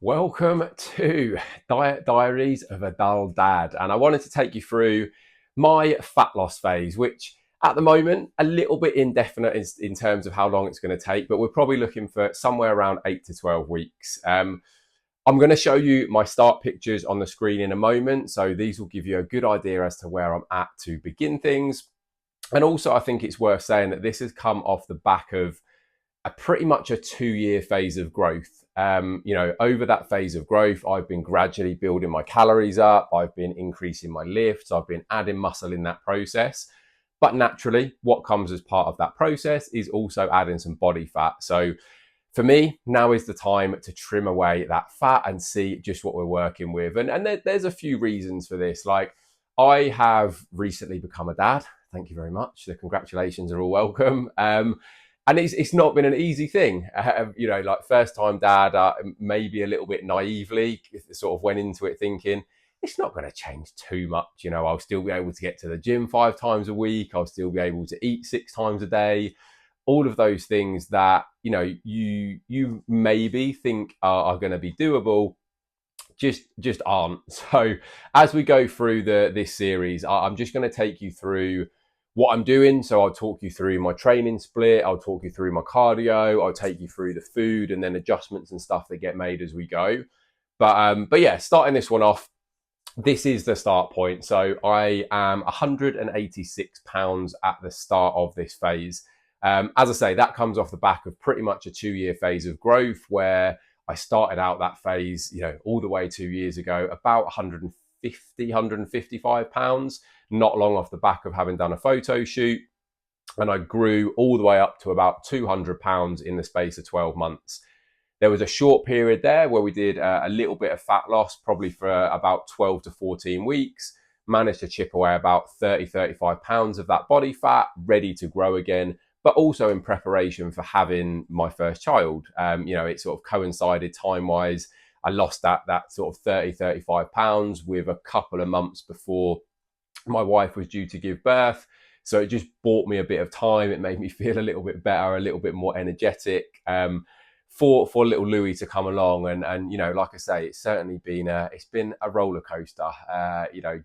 Welcome to Diaries of a Dull Dad. And I wanted to take you through my fat loss phase, which at the moment, a little bit indefinite in terms of how long it's going to take, but we're probably looking for somewhere around 8 to 12 weeks. I'm going to show you my start pictures on the screen in a moment. So these will give you a good idea as to where I'm at to begin things. And also, I think it's worth saying that this has come off the back of pretty much a 2 year phase of growth. Over that phase of growth, I've been gradually building my calories up. I've been increasing my lifts. I've been adding muscle in that process. But naturally, what comes as part of that process is also adding some body fat. So for me, now is the time to trim away that fat and see just what we're working with. And there's a few reasons for this. Like, I have recently become a dad. Thank you very much. The congratulations are all welcome. And it's not been an easy thing. Like first time dad, maybe a little bit naively sort of went into it thinking it's not going to change too much. I'll still be able to get to the gym 5 times a week. I'll still be able to eat 6 times a day. All of those things that you maybe think are going to be doable just aren't. So as we go through this series, I'm just going to take you through what I'm doing. So I'll talk you through my training split, I'll talk you through my cardio, I'll take you through the food and then adjustments and stuff that get made as we go. But yeah, starting this one off, this is the start point. So I am 186 pounds at the start of this phase. As I say, that comes off the back of pretty much a 2 year phase of growth where I started out that phase, all the way 2 years ago, about 150, 155 pounds, not long off the back of having done a photo shoot. And I grew all the way up to about 200 pounds in the space of 12 months. There was a short period there where we did a little bit of fat loss, probably for about 12 to 14 weeks, managed to chip away about 30, 35 pounds of that body fat, ready to grow again, but also in preparation for having my first child. It sort of coincided time-wise. I lost that sort of 30, 35 pounds with a couple of months before my wife was due to give birth. So it just bought me a bit of time. It made me feel a little bit better, a little bit more energetic. For little Louis to come along, and like I say, it's certainly been a roller coaster.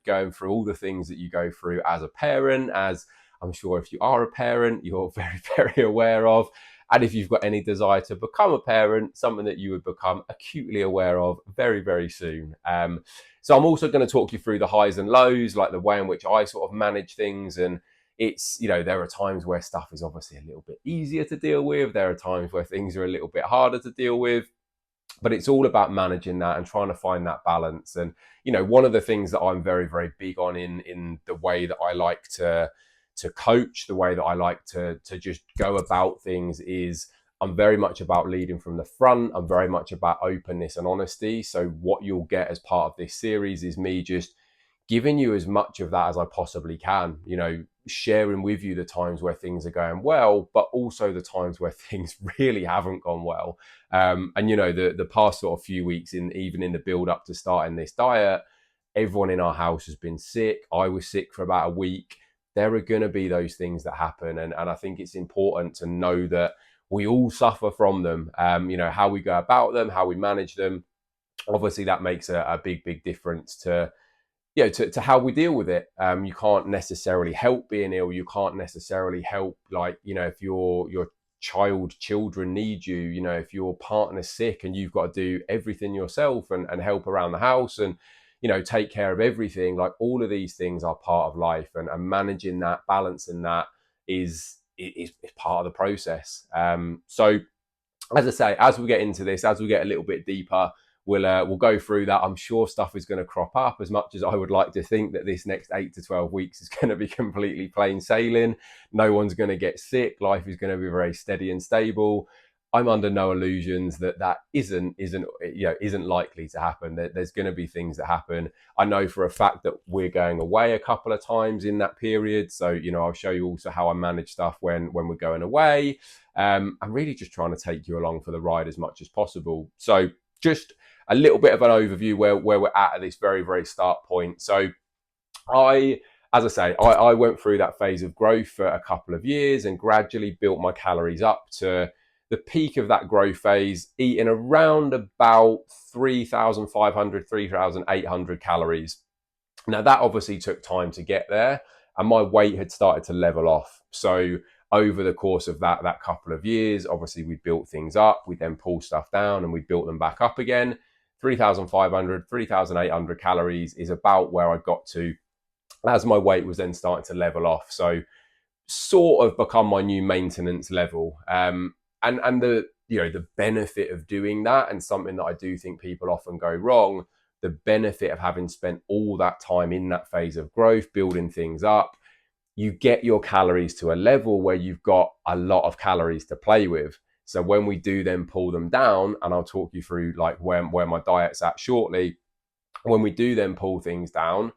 Going through all the things that you go through as a parent, as I'm sure if you are a parent, you're very very aware of, and if you've got any desire to become a parent, something that you would become acutely aware of very very soon. So I'm also going to talk you through the highs and lows, like the way in which I sort of manage things. And it's, there are times where stuff is obviously a little bit easier to deal with. There are times where things are a little bit harder to deal with. But it's all about managing that and trying to find that balance. And, one of the things that I'm very, very big on in the way that I like to coach, the way that I like to just go about things is I'm very much about leading from the front. I'm very much about openness and honesty. So what you'll get as part of this series is me just giving you as much of that as I possibly can, sharing with you the times where things are going well, but also the times where things really haven't gone well. And the past sort of few weeks, even in the build up to starting this diet, everyone in our house has been sick. I was sick for about a week. There are going to be those things that happen. And I think it's important to know that we all suffer from them. How we go about them, how we manage them. Obviously, that makes a big, big difference to how we deal with it. You can't necessarily help being ill. You can't necessarily help, if your children need you, if your partner's sick and you've got to do everything yourself and help around the house and, take care of everything. Like, all of these things are part of life, and managing that, balancing that is part of the process. So as I say, as we get into this, as we get a little bit deeper, we'll go through that. I'm sure stuff is going to crop up. As much as I would like to think that this next 8 to 12 weeks is going to be completely plain sailing, no one's going to get sick, life is going to be very steady and stable, I'm under no illusions that isn't likely to happen. There's going to be things that happen. I know for a fact that we're going away a couple of times in that period. So, I'll show you also how I manage stuff when we're going away. I'm really just trying to take you along for the ride as much as possible. So just a little bit of an overview where we're at this very, very start point. So as I say, I went through that phase of growth for a couple of years and gradually built my calories up to the peak of that growth phase, eating around about 3,500, 3,800 calories. Now, that obviously took time to get there, and my weight had started to level off. So over the course of that couple of years, obviously we built things up, we then pulled stuff down and we built them back up again. 3,500, 3,800 calories is about where I got to as my weight was then starting to level off. So sort of become my new maintenance level. And the the benefit of doing that, and something that I do think people often go wrong, the benefit of having spent all that time in that phase of growth, building things up, you get your calories to a level where you've got a lot of calories to play with. So when we do then pull them down, and I'll talk you through like where my diet's at shortly, when we do then pull things down,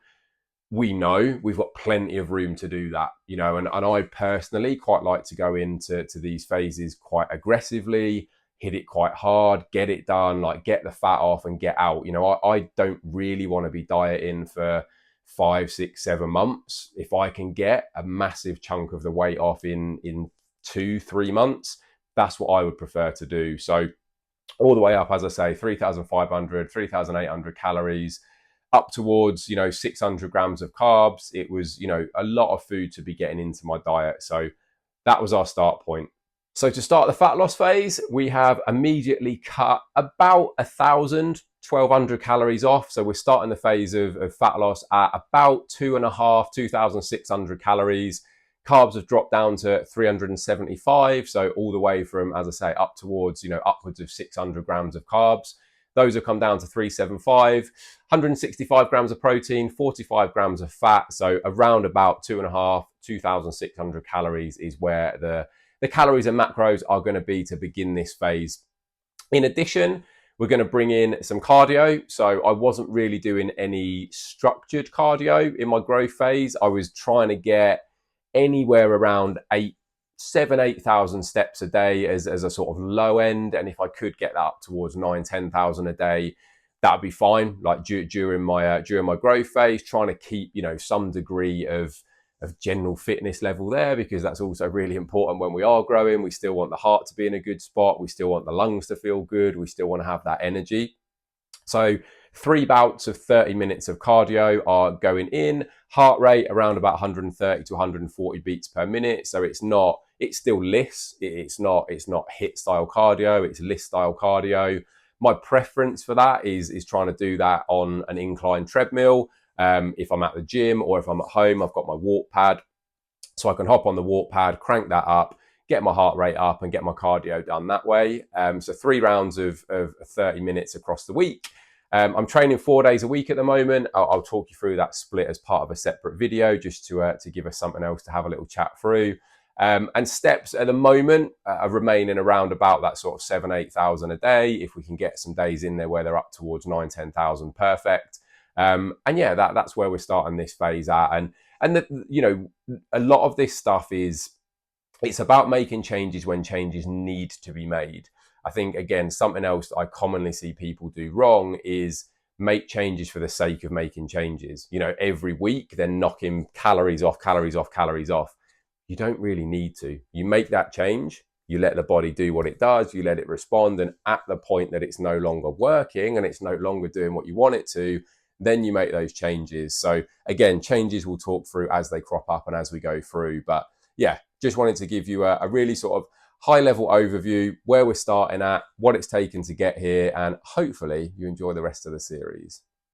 we know we've got plenty of room to do that, and I personally quite like to go into these phases quite aggressively, hit it quite hard, get it done, like get the fat off and get out. I don't really want to be dieting for 5, 6, 7 months. If I can get a massive chunk of the weight off in 2, 3 months, that's what I would prefer to do. So all the way up, as I say, 3,500, 3,800 calories, up towards 600 grams of carbs. It was a lot of food to be getting into my diet. So that was our start point. So to start the fat loss phase, we have immediately cut about 1,000, 1,200 calories off. So we're starting the phase of fat loss at about 2,600 calories. Carbs have dropped down to 375. So all the way from, as I say, up towards, upwards of 600 grams of carbs. Those have come down to 375, 165 grams of protein, 45 grams of fat. So around about 2,600 calories is where the calories and macros are going to be to begin this phase. In addition, we're going to bring in some cardio. So I wasn't really doing any structured cardio in my growth phase. I was trying to get anywhere around 8,000 steps a day as a sort of low end. And if I could get that up towards 9,000-10,000 a day, that'd be fine. Like during my growth phase, trying to keep, some degree of general fitness level there, because that's also really important when we are growing. We still want the heart to be in a good spot. We still want the lungs to feel good. We still want to have that energy. So 3 bouts of 30 minutes of cardio are going in, heart rate around about 130 to 140 beats per minute. So it's still LISS. It's not HIIT style cardio. It's LISS style cardio. My preference for that is trying to do that on an incline treadmill. If I'm at the gym or if I'm at home, I've got my walk pad. So I can hop on the walk pad, crank that up, get my heart rate up and get my cardio done that way. So 3 rounds of 30 minutes across the week. I'm training 4 days a week at the moment. I'll talk you through that split as part of a separate video, just to give us something else to have a little chat through. And steps at the moment are remaining around about that sort of 7,000-8,000 a day. If we can get some days in there where they're up towards 9,000-10,000, perfect. And yeah, that's where we're starting this phase at. And a lot of this stuff it's about making changes when changes need to be made. I think, again, something else that I commonly see people do wrong is make changes for the sake of making changes. Every week they're knocking calories off, calories off, calories off. You don't really need to. You make that change, you let the body do what it does, you let it respond, and at the point that it's no longer working and it's no longer doing what you want it to, then you make those changes. So again, changes we'll talk through as they crop up and as we go through. But yeah, just wanted to give you a really sort of high level overview, where we're starting at, what it's taken to get here, and hopefully you enjoy the rest of the series.